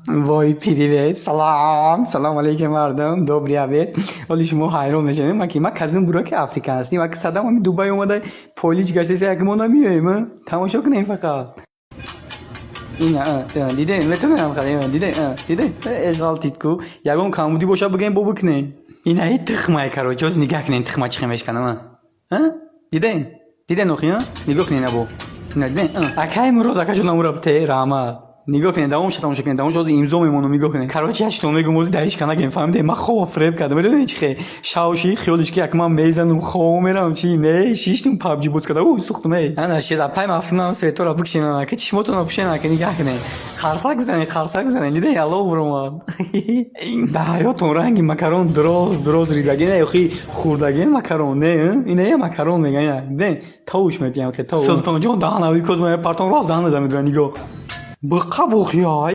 وای привет سلام علیکم مردم добрый обед. ولی شما حیران نشین من که کازم برا که آفریقا هستیم و که صدام همین دبی اومده پولیج گشته یک ما نمیایم تماشا کنین فقط این دیدین میتونم خدای من دیدین اشغال تیتکو یگون کامودی باشه بگیم بو بکنین این ای تخمه کرو جز نگاه کنین تخمه چی خمش کنم ها دیدین نخیا نگاه کنین ابو دیدین اکای مراد اکاشون امور بته رحمت نگاه کنین دوامش تماشا کنین دوامش از امضا میمونم نگاه کنین کاروچی هشت تومه گموزی دایش کنه گیم فهمیده من خوب فریب کردم میدونی چی شاوشی خیالش که یک من میزنم خوب میرم چی نه شیشتون پابجی بود کرده او سوختم انا شیدا پای مفتونم سویتورا بکشین که چشمتون بپوشین که نگاه کنین خرسک بزنین دیدین یالا برام این به حیاتون رنگ ماکارون دراز ریدگی نه خی خوردگی ماکارون نه اینه ماکارون میگن دیدین تاوش میگم که تاو سلطان جان دهنوی کوز ما پارتون راز دهن دادم نگاه بقى بوخياي